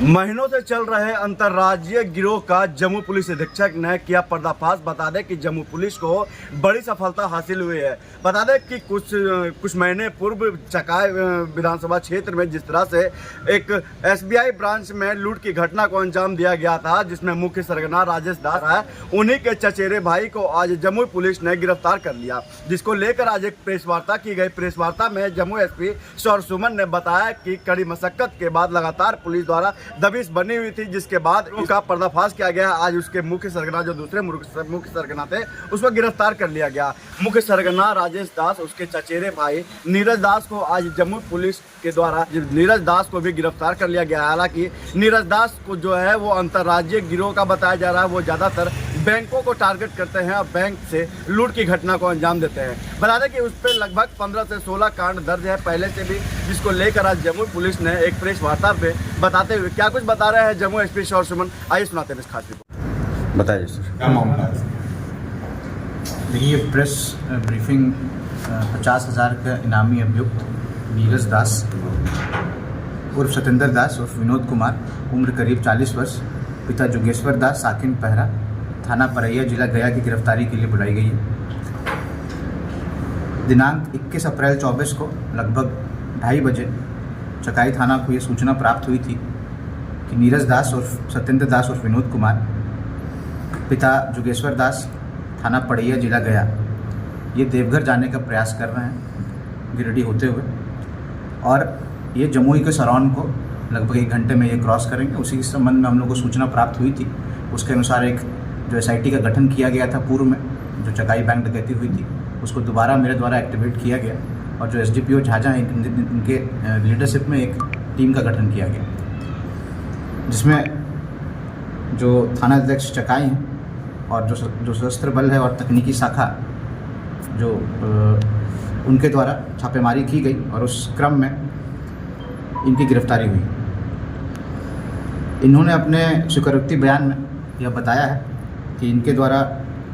महीनों से चल रहे अंतर्राज्यीय गिरोह का जम्मू पुलिस अधीक्षक ने किया पर्दाफाश। बता दें कि जम्मू पुलिस को बड़ी सफलता हासिल हुई है। बता दें कि कुछ महीने पूर्व चकाई विधानसभा क्षेत्र में जिस तरह से एक एसबीआई ब्रांच में लूट की घटना को अंजाम दिया गया था, जिसमें मुख्य सरगना राजेश दास है, उन्हीं के चचेरे भाई को आज जम्मू पुलिस ने गिरफ्तार कर लिया, जिसको लेकर आज एक प्रेस वार्ता की गई। प्रेस वार्ता में जम्मू एसपी सौर सुमन ने बताया कि कड़ी मशक्कत के बाद लगातार पुलिस द्वारा दबिश बनी हुई थी, जिसके बाद उसका पर्दाफाश किया गया। आज उसके मुख्य सरगना, जो दूसरे मुख्य सरगना थे, उसको गिरफ्तार कर लिया गया। मुख्य सरगना राजेश दास, उसके चचेरे भाई नीरज दास को आज जम्मू पुलिस के द्वारा नीरज दास को भी गिरफ्तार कर लिया गया। हालांकि नीरज दास को जो है वो अंतर्राज्यीय गिरोह का बताया जा रहा है। वो ज्यादातर बैंकों को टारगेट करते हैं और बैंक से लूट की घटना को अंजाम देते हैं। बता दें कि उस पर लगभग 15 से 16 कांड दर्ज है पहले से भी, जिसको लेकर आज जम्मू पुलिस ने एक प्रेस वार्ता पे बताते हुए क्या कुछ बता रहे हैं जम्मू एसपी सौर सुमन, आइए सुनाते हैं इस खास रिपोर्ट। बताइए सर, क्या मामला है? देखिए, प्रेस ब्रीफिंग 50,000 का इनामी अभियुक्त नीरज दास उर्फ सतेंद्र दास उर्फ विनोद कुमार, उम्र करीब 40 वर्ष, पिता जोगेश्वर दास, साकिन पहरा, थाना परैया, जिला गया की गिरफ्तारी के लिए बुलाई गई है। दिनांक 21 अप्रैल 24 को लगभग 2:30 बजे चकाई थाना को ये सूचना प्राप्त हुई थी कि नीरज दास उर्फ सतेंद्र दास उर्फ विनोद कुमार, पिता जोगेश्वर दास, थाना पड़ैया, जिला गया, ये देवघर जाने का प्रयास कर रहे हैं गिरिडीह होते हुए, और ये जमुई के सरौन को लगभग 1 घंटे में ये क्रॉस करेंगे। उसी संबंध में हम लोग को सूचना प्राप्त हुई थी। उसके अनुसार एक जो एसआईटी का गठन किया गया था पूर्व में, जो चकाई बैंक डकैती हुई थी, उसको दोबारा मेरे द्वारा एक्टिवेट किया गया, और जो एसडीपीओ झाझा हैं, इनके लीडरशिप में एक टीम का गठन किया गया, जिसमें जो थाना अध्यक्ष चकाई हैं और जो सशस्त्र बल है और तकनीकी शाखा, जो उनके द्वारा छापेमारी की गई, और उस क्रम में इनकी गिरफ्तारी हुई। इन्होंने अपने स्वीकारोक्ति बयान में यह बताया है कि इनके द्वारा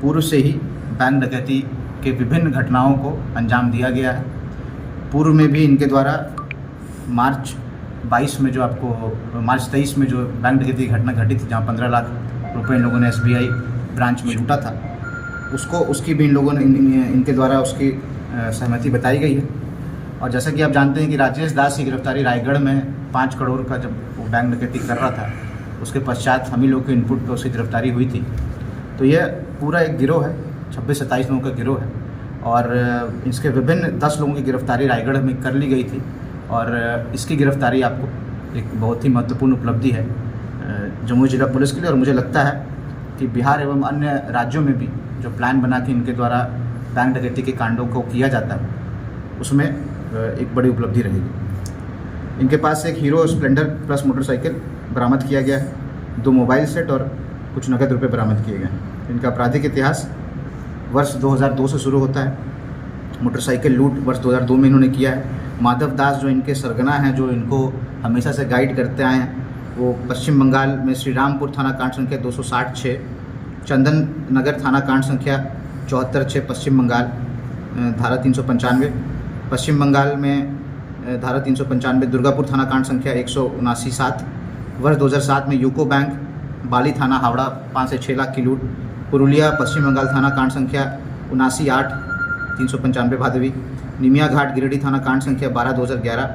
पूर्व से ही बैंक डकैती के विभिन्न घटनाओं को अंजाम दिया गया है। पूर्व में भी इनके द्वारा मार्च 22 में मार्च 23 में जो बैंक डकैती की घटना घटी थी, जहां 15 लाख रुपए इन लोगों ने एसबीआई ब्रांच में लूटा था, उसकी भी इन लोगों ने इनके द्वारा उसकी सहमति बताई गई है। और जैसा कि आप जानते हैं कि राजेश दास की गिरफ्तारी रायगढ़ में 5 करोड़ का जब वो बैंक डकैती कर रहा था, उसके पश्चात हम ही लोग के इनपुट पर उसकी गिरफ्तारी हुई थी। तो यह पूरा एक गिरोह है, 26-27 लोगों का गिरोह है, और इसके विभिन्न 10 लोगों की गिरफ्तारी रायगढ़ में कर ली गई थी। और इसकी गिरफ्तारी आपको एक बहुत ही महत्वपूर्ण उपलब्धि है जमुई जिला पुलिस के लिए। और मुझे लगता है कि बिहार एवं अन्य राज्यों में भी जो प्लान बना के इनके द्वारा बैंक डकैती के कांडों को किया जाता है, उसमें एक बड़ी उपलब्धि रहेगी। इनके पास एक हीरो स्प्लेंडर प्लस मोटरसाइकिल बरामद किया गया है, 2 मोबाइल सेट और कुछ नकद रुपये बरामद किए गए हैं। इनका आपराधिक इतिहास वर्ष 2002 से शुरू होता है। मोटरसाइकिल लूट वर्ष 2002 में इन्होंने किया है। माधव दास जो इनके सरगना हैं, जो इनको हमेशा से गाइड करते आए हैं, वो पश्चिम बंगाल में श्रीरामपुर थाना कांड संख्या 260-6, चंदन नगर थाना कांड संख्या 74-6 पश्चिम बंगाल, धारा 395, पश्चिम बंगाल में धारा 395, दुर्गापुर थाना कांड संख्या 179-7, वर्ष 2007 में यूको बैंक बाली थाना हावड़ा 5 से 6 लाख की लूट, पुरुलिया पश्चिम बंगाल थाना कांड संख्या 79-8 395 भादवी, निमिया घाट गिरिडीह थाना कांड संख्या 12/2011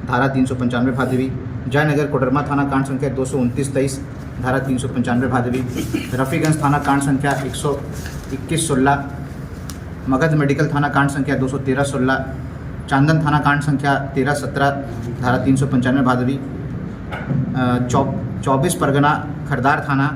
धारा 395 भादवी, जयनगर कोडरमा थाना कांड संख्या 229-23 धारा 395 भादवी, रफीगंज थाना कांड संख्या 121-16, मगध मेडिकल थाना कांड संख्या 213-16, चांदन थाना कांड संख्या 13-17 धारा 395 भादवी, 24 परगना खरदार थाना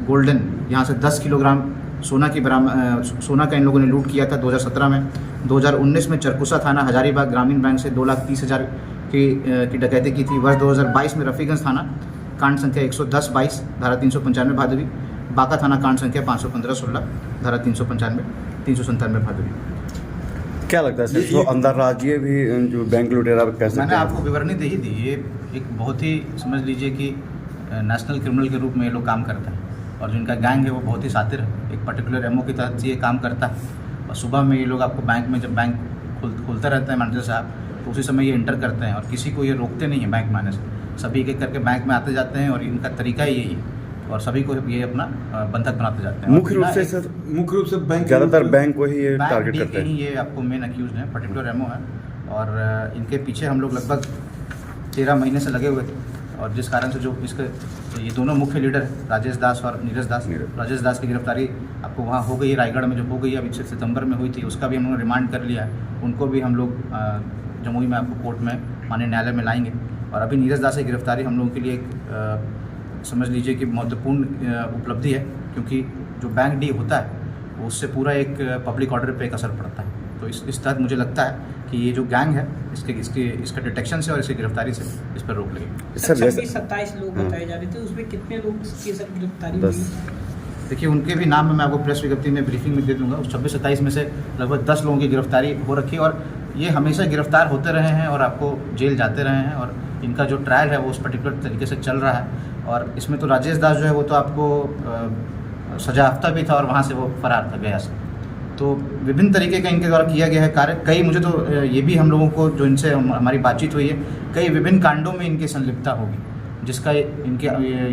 गोल्डन, यहाँ से 10 किलोग्राम सोना का इन लोगों ने लूट किया था 2017 में। 2019 में चरकुसा थाना हजारीबाग ग्रामीण बैंक से 2,30,000 की डकैती की थी। वर्ष 2022 में रफीगंज थाना कांड संख्या 110-22 धारा 395 भादवी, बांका थाना कांड संख्या 515-16 धारा 397 भादवी। क्या लगता है सर, तो अंतर्राज्यीय भी जो बैंक लुटेरा कैसे? मैंने आपको विवरणी दे ही दी। ये एक बहुत ही, समझ लीजिए कि नेशनल क्रिमिनल के रूप में ये लोग काम करते हैं, और जो इनका गैंग है वो बहुत ही शातिर है। एक पर्टिकुलर एमओ के तहत ये काम करता है, और सुबह में ये लोग आपको बैंक में, जब बैंक खुलता रहता है मैनेजर साहब, तो उसी समय ये एंटर करते हैं, और किसी को ये रोकते नहीं है बैंक में आने से। सभी एक एक करके बैंक में आते जाते हैं और इनका तरीका ही यही है और सभी को ये अपना बंधक बनाते जाते हैं। मुख्य रूप से सर, मुख्य रूप से बैंक, ज़्यादातर बैंक को ही ये टारगेट करते हैं। ये आपको मेन अक्यूज हैं, पर्टिकुलर एमओ है और इनके पीछे हम लोग लगभग 13 महीने से लगे हुए थे और जिस कारण से जो इसके ये दोनों मुख्य लीडर राजेश दास और नीरज दास, राजेश दास की गिरफ्तारी आपको वहाँ हो गई है, रायगढ़ में जो हो गई है अभी सितंबर में हुई थी, उसका भी हम लोगों ने रिमांड कर लिया है। उनको भी हम लोग जमुई में आपको कोर्ट में माननीय न्यायालय में लाएंगे और अभी नीरज दास की गिरफ्तारी हम लोगों के लिए एक समझ लीजिए कि महत्वपूर्ण उपलब्धि है, क्योंकि जो बैंक डी होता है उससे पूरा एक पब्लिक ऑर्डर पे एक असर पड़ता है। तो इस तहत मुझे लगता है कि ये जो गैंग है इसका डिटेक्शन से और इसकी गिरफ्तारी से इस पर रोक लगेगी। सर 26-27 लोग बताए जा रहे थे, उसमें कितने लोग की सब गिरफ्तारी हुई? देखिए उनके भी नाम मैं आपको प्रेस विज्ञप्ति में ब्रीफिंग में दे दूंगा। उस 26-27 में से लगभग 10 लोगों की गिरफ्तारी हो रखी है और ये हमेशा गिरफ्तार होते रहे हैं और आपको जेल जाते रहे हैं और इनका जो ट्रायल है वो उस पर्टिकुलर तरीके से चल रहा है। और इसमें तो राजेश दास जो है वो तो आपको सजायाफ्ता भी था और वहाँ से वो फरार था गया से। तो विभिन्न तरीके का इनके द्वारा किया गया है कार्य। कई मुझे तो ये भी हम लोगों को जो इनसे हमारी बातचीत हुई है, कई विभिन्न कांडों में इनकी संलिप्तता होगी जिसका इनके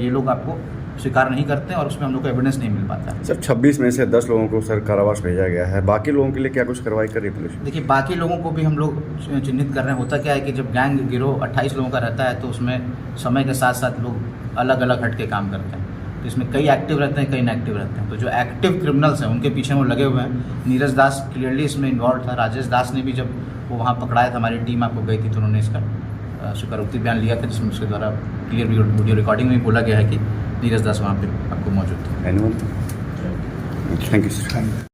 ये लोग आपको स्वीकार नहीं करते हैं और उसमें हम लोग को एविडेंस नहीं मिल पाता है। सर 26 में से 10 लोगों को सर कारावास भेजा गया है, बाकी लोगों के लिए क्या कुछ कार्रवाई कर रही है पुलिस? देखिए बाकी लोगों को भी हम लोग चिन्हित कर रहे हैं। होता क्या है कि जब गैंग गिरोह 28 लोगों का रहता है तो उसमें समय के साथ साथ लोग अलग अलग हट के काम करते हैं, तो इसमें कई एक्टिव रहते हैं कई इनएक्टिव रहते हैं। तो जो एक्टिव क्रिमिनल्स हैं उनके पीछे वो लगे हुए हैं। नीरज दास क्लियरली इसमें इन्वॉल्व था। राजेश दास ने भी जब वो वहाँ पकड़ाया था, हमारी टीम आपको गई थी तो उन्होंने इसका स्वीकारोक्ति बयान लिया था जिसमें उसके द्वारा क्लियर वीडियो रिकॉर्डिंग में बोला गया है कि नीरज दास वहाँ पे आपको मौजूद थे। Thank you sir.